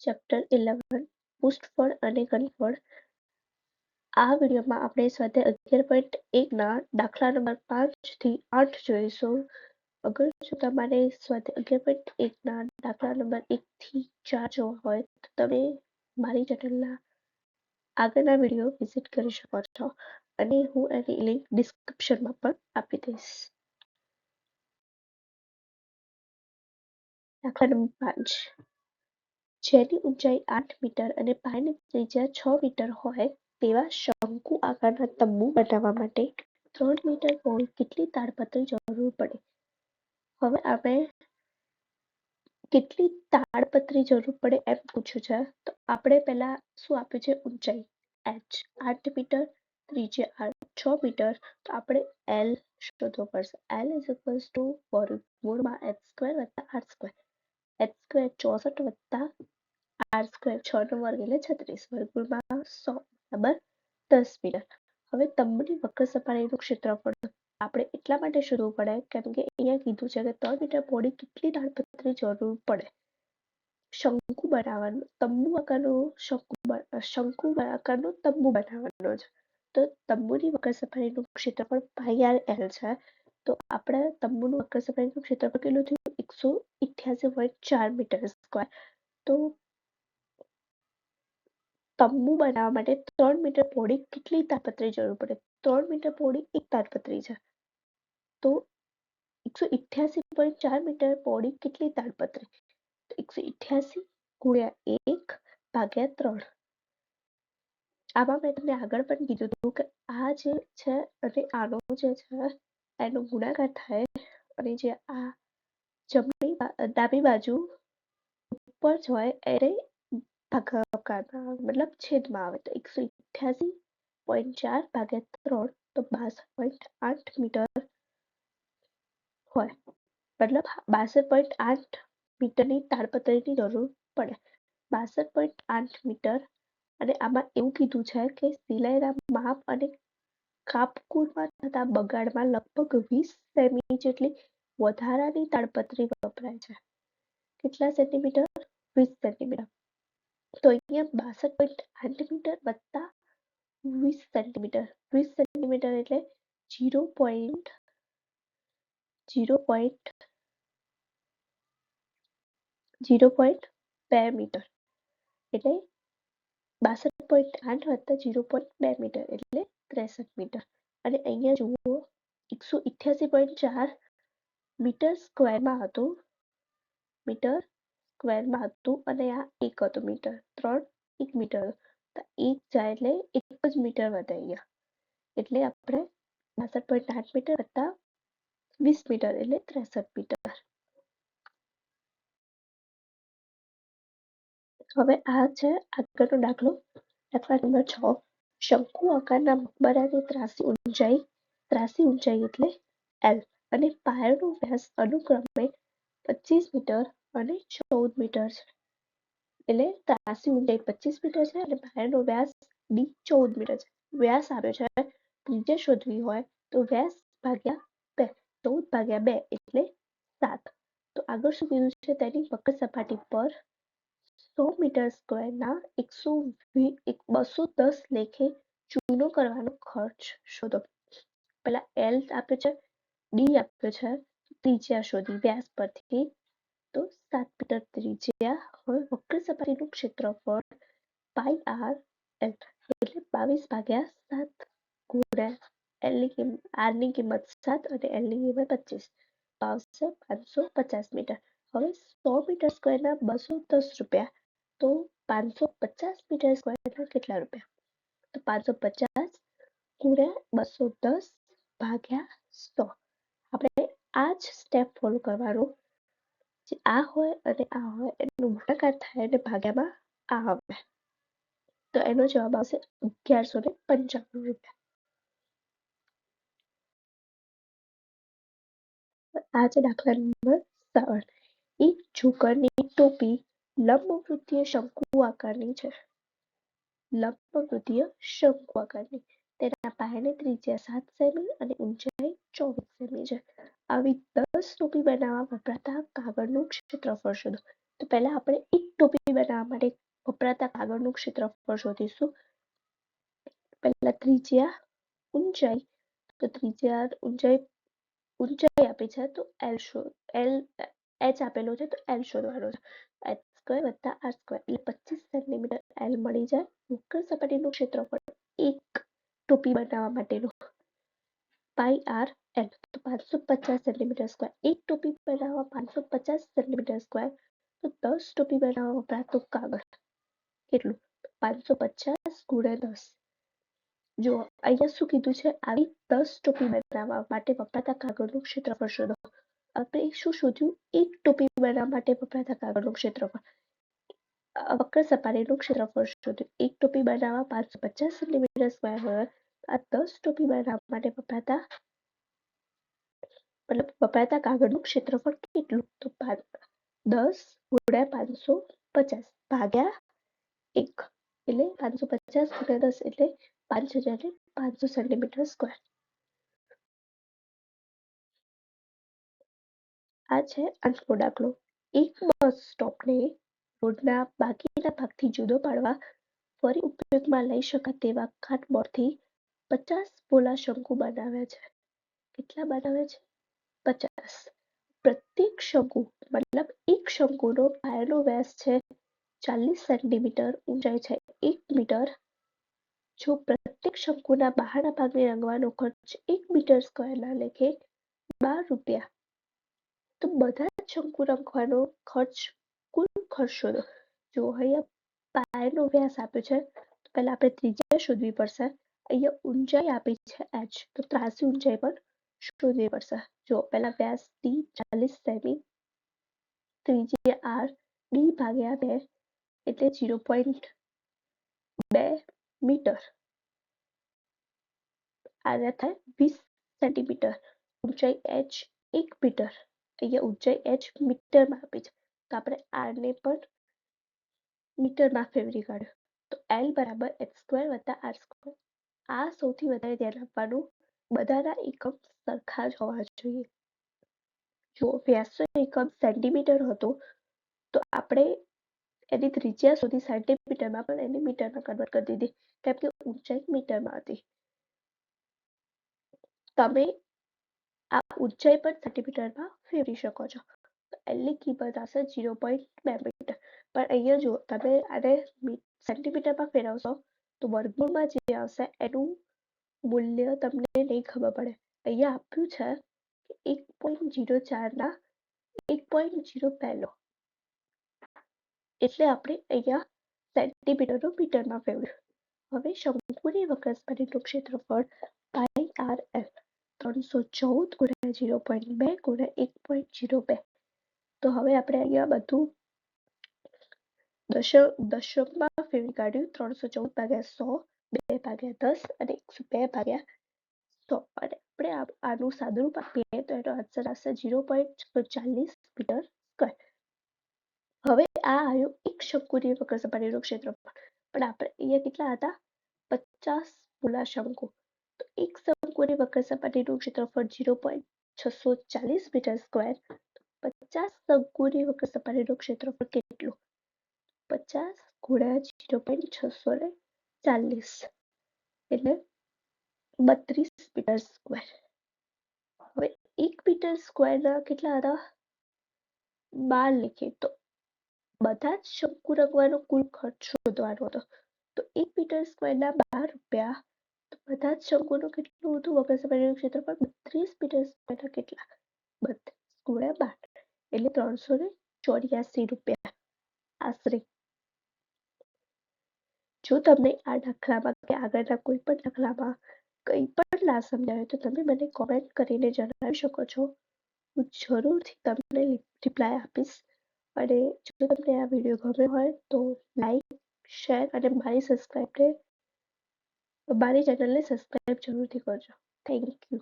Chapter 11 પુષ્ઠફળ અને ઘનફળ. આ વિડીયોમાં આપણે સ્વાધ્યાય 11.1 ના દાખલા નંબર 5 થી 8 જોઈશું. અગર જો તમારે સ્વાધ્યાય 11.1 ના દાખલા નંબર 1 થી 4 જોવા હોય તો તમે મારી ચેનલના આગળના વિડીયો વિઝિટ કરી શકો છો અને હું એની લિંક ડિસ્ક્રિપ્શનમાં પણ આપી દઈશ. દાખલા નંબર 5. જેની ઊંચાઈ 8 મીટર અને પાયાની ત્રિજ્યા 6 મીટર હોય તેવા શંકુ આકારના તંબુ બનાવવા માટે 3 મીટર પહોળી કેટલી તાડપત્રી જરૂર પડે? હવે આપણે કેટલી તાડપત્રી જરૂર પડે એમ પૂછ્યું છે, તો આપણે પહેલા શું આપ્યું છે? ઊંચાઈ h 8 મીટર, ત્રિજ્યા 6 મીટર, તો આપણે l શોધવો પડશે. l વર્ગમૂળમાં h² વત્તા r². h² 64 વત્તા r² 6 નો વર્ગ એટલે 36 વર્ગમૂળમાં 100 બરાબર 10 મીટર. હવે તંબુની વક્ર સપાટીનું ક્ષેત્રફળ આપણે એટલા માટે શોધવું પડે કેમ કે અહીંયા કીધું છે કે 3 મીટર પહોળી કેટલી તાડપત્રી જરૂર પડે. શંકુ બનાવવાનું તંબુ આકારનું શંકુ આકારનું તંબુ બનાવવાનો છે, તો તંબુની વક્ર સપાટીનું ક્ષેત્રફળ πr_l છે. તો આપણે તંબુનું વક્ર સપાટીનું ક્ષેત્રફળ કેટલું થયું? 188.4 મીટર સ્ક્વેર. તો તંબુ બનાવવા માટે 3 મીટર પહોળી કેટલી તાડપત્રી જરૂર પડે? 3 મીટર પહોળી એક તાડપત્રી છે, તો 188.4 મીટર પહોળી કેટલી તાડપત્રી? તો 188 ગુણ્યા 1 ભાગ્યા 3. આમાં મેં તમને આગળ પણ કીધું હતું કે આ જે છે અને આનો જે છે એનો ગુણાકાર થાય અને જે આ ડાબી બાજુ ઉપર જ હોય એને ભાગાકારમાં મતલબ છેદમાં આવે, તો 188.4 ભાગ્યા 3 તો 62.8 મીટર હોય, મતલબ 62.8 મીટરની તાડપત્રીની જરૂર પડે. 62.8 મીટર. અને આમાં એવું કીધું છે કે સિલાઈના માપ અને કાપકુરમાં થતા બગાડમાં લગભગ 20 સેમી જેટલી વધારાની તાડપત્રી વપરાય છે. કેટલા સેન્ટીમીટર? 20 સેન્ટીમીટર. તો અહીંયા 62.8 મીટર વત્તા 20 સેન્ટીમીટર. 20 સેન્ટીમીટર એટલે 0.2 મીટર, એટલે 62.8 વત્તા 0.2 મીટર એટલે 63 મીટર. અને અહીંયા જુઓ 188.4 મીટર સ્ક્વેરમાં હતું અને આ 1 હતું મીટર. 3 1 મીટર, તો 1 જાય એટલે 1 જ મીટર વધે અહીંયા, એટલે આપણે 62.8 મીટર વત્તા 20 મીટર એટલે 63 મીટર. હવે આ છે આગળનો દાખલો. દાખલા નંબર 6. શંકુ આકારના મકબરાની ત્રાસી ઊંચાઈ એટલે l અને પાયાનો વ્યાસ અનુક્રમે 25 મીટર અને 14 મીટર છે. એટલે ત્રાસી ઊંચાઈ 25 મીટર છે અને પાયાનો વ્યાસ d 14 મીટર છે. વ્યાસ આપ્યો છે, ત્રિજ્યા શોધવી હોય તો વ્યાસ ભાગ્યા 2, 14 ભાગ્યા 2 એટલે 7. તો આગળ શું કીધું છે? તેની વક્ર સપાટી પર 100 મીટર સ્ક્વેરના 210 લેખે ચૂનો કરવાનો ખર્ચ શોધો. પેલા l આપ્યો છે, d આપ્યો છે, ત્રિજ્યા શોધી વ્યાસ પરથી, તો 7 મીટર ત્રિજ્યા. હવે વક્ર સપાટીનું ક્ષેત્રફળ πr_l એટલે 22 ભાગ્યા 7 ગુણ્યા r ની કિંમત 7 અને l ની કિંમત 25 તો આવશે 550 મીટર. હવે 100 મીટર સ્ક્વેરના 210 રૂપિયા, તો 550 મીટર સ્ક્વેરના કેટલા રૂપિયા? તો 550 ગુણ્યા 210 ભાગ્યા 100. આપણે આ જ સ્ટેપ ફોલો કરવાનું. જે આ હોય અને આ હોય એનો ગુણાકાર થાય અને ભાગ્યામાં આ આવે, તો એનો જવાબ આવશે 1195 રૂપિયા. આ છે દાખલા નંબર 7. એક જોકરની ટોપી લંબવૃત્તીય શંકુ આકારની છે. તેના પાયાની ત્રિજ્યા 7 સેમી અને ઊંચાઈ 24 સેમી છે. આવી 10 ટોપી બનાવવા વપરાતા કાગળનું ક્ષેત્રફળ શોધો. તો પહેલા આપણે એક ટોપી બનાવવા માટે વપરાતા કાગળનું ક્ષેત્રફળ શોધીશું. પહેલા ત્રિજ્યા, ઊંચાઈ, તો ત્રિજ્યા ઊંચાઈ આપી છે તો h આપેલો છે તો l શોધવાનો છે. h² + r² એટલે 25 સેન્ટીમીટર l મળી જાય. વક્ર સપાટીનું ક્ષેત્રફળ એક ટોપી બનાવવા માટેનું πr l તો 550 સેન્ટીમીટર સ્ક્વેર. એક ટોપી બનાવવા 550 સેન્ટીમીટર સ્ક્વેર તો 10 ટોપી બનાવવા વપરાતું કાગળ કેટલું? 550 × 10. જો અહીંયા શું કીધું છે? આવી 10 ટોપી બનાવવા માટે વપરાતા કાગળનું ક્ષેત્રફળ શોધો. આપણે શું શોધ્યું? એક ટોપી બનાવવા માટે વપરાતા કાગળનું ક્ષેત્રફળ. વક્ર સપાટીનું ક્ષેત્રફળ શોધ્યું. એક ટોપી બનાવવા 550 સેન્ટીમીટર સ્ક્વેર હોય, આ 10 ટોપી બનાવવા માટે વપરાતા કાગળનું ક્ષેત્રફળ કેટલું? તો 10 × 550 ભાગ્યા 1 એટલે 550 × 10 એટલે 5500 સેન્ટીમીટર સ્ક્વેર. આ છે આજનો દાખલો. એક બસ સ્ટોપને રોડના બાકીના ભાગથી જુદો પાડવા ફરી ઉપયોગમાં લઈ શકાય તેવા કાર્ડબોર્ડથી 50 પોલા શંકુ બનાવ્યા છે. કેટલા બનાવ્યા છે? 50. પ્રત્યેક શંકુ મતલબ એક શંકુનો પાયાનો વ્યાસ છે 40 સેન્ટીમીટર, ઊંચાઈ છે 1 મીટર. જો પ્રત્યેક શંકુના બહારના ભાગને રંગવાનો ખર્ચ 1 મીટર સ્ક્વેરના લેખે 12 રૂપિયા, તો બધા જ શંકુ રંગવાનો કુલ ખર્ચ શોધો. જો અહીંયા પાયાનો વ્યાસ આપ્યો છે તો પહેલા આપણે ત્રિજ્યા શોધવી પડશે. અહીંયા ઊંચાઈ આપી છે h, તો ત્રાસી ઊંચાઈ પણ શોધવી પડશે. જો પહેલા વ્યાસ d 40 સેમી, ત્રિજ્યા r, d ભાગ્યા 2 એટલે 0.2 મીટર. આના થાય 20 સેન્ટીમીટર. ઊંચાઈ h 1 મીટર. અહીંયા ઊંચાઈ h મીટરમાં આપી છે તો આપણે r ને પણ મીટરમાં ફેરવી કાઢ્યું. તો l બરાબર h² + r². આ સૌથી વધારે ધ્યાન આપવાનું, બધાના એકમ સરખા જ હોવા જોઈએ. જો વ્યાસનો એકમ સેન્ટીમીટર હતો તો આપણે એની ત્રિજ્યા સુધી સેન્ટીમીટરમાં પણ એને મીટરમાં કન્વર્ટ કરી દીધી, કેમ કે ઊંચાઈ મીટરમાં હતી. તમે આ ઊંચાઈ પણ સેન્ટીમીટરમાં ફેરવી શકો છો. l ની કિંમત આવશે 0.2 મીટર. પણ અહીંયા જો તમે આને સેન્ટીમીટરમાં ફેરવશો તો વર્ગમૂળમાં જે આવશે એનું મૂલ્ય તમને નહીં ખબર પડે. અહીંયા આપ્યું છે કે 1.04 ના 1.02 લો, એટલે આપણે અહીંયા સેન્ટીમીટરનું મીટરમાં ફેરવ્યું. હવે શંકુની વક્ર સપાટીનું ક્ષેત્રફળ πr l 314 × 0.2 × 1.02. તો હવે આપણે અહીંયા બધું દશકમાં ફેરવી કાઢ્યું. 314 ભાગ્યા 100, 2 ભાગ્યા 10 અને 102 ભાગ્યા 100. અને આપણે આનું સાદુરૂપ આપીએ તો એનો આન્સર આવશે 0.40 મીટર સ્ક્વેર. હવે આ આવ્યું એક શંકુની વક્ર સપાટીનું ક્ષેત્રફળ. પણ આપણે અહીંયા કેટલા હતા? 50 પોલા શંકુ. તો એક શંકુની વક્ર સપાટીનું ક્ષેત્રફળ 0.640 મીટર સ્ક્વેર. 50 શંકુની વક્ર સપાટીનું ક્ષેત્રફળ કેટલું? 50 × 0.640 એટલે 32 મીટર સ્ક્વેર. હવે 1 મીટર સ્ક્વેરના કેટલા હતા? 12 લખીએ તો બધા જ શંકુ રંગવાનો કુલ ખર્ચ શોધવાનો હતો. તો 1 મીટર સ્ક્વેરના 12 રૂપિયા. તો બધા જ શંકુનું કેટલું હતું? વક્ર સપાટીનું ક્ષેત્રફળ 32 મીટર સ્ક્વેરના કેટલા? 32 × 12 એટલે 384 રૂપિયા આશરે. જો તમને આ દાખલામાં કે આગળના કોઈ પણ દાખલામાં કંઈ પણ ના સમજાય તો તમે મને કોમેન્ટ કરીને જણાવી શકો છો. હું જરૂરથી તમને રિપ્લાય આપીશ. અને જો તમને આ વિડીયો ગમ્યો હોય તો લાઈક, શેર અને મારી ચેનલને સબસ્ક્રાઈબ જરૂરથી કરજો. Thank you.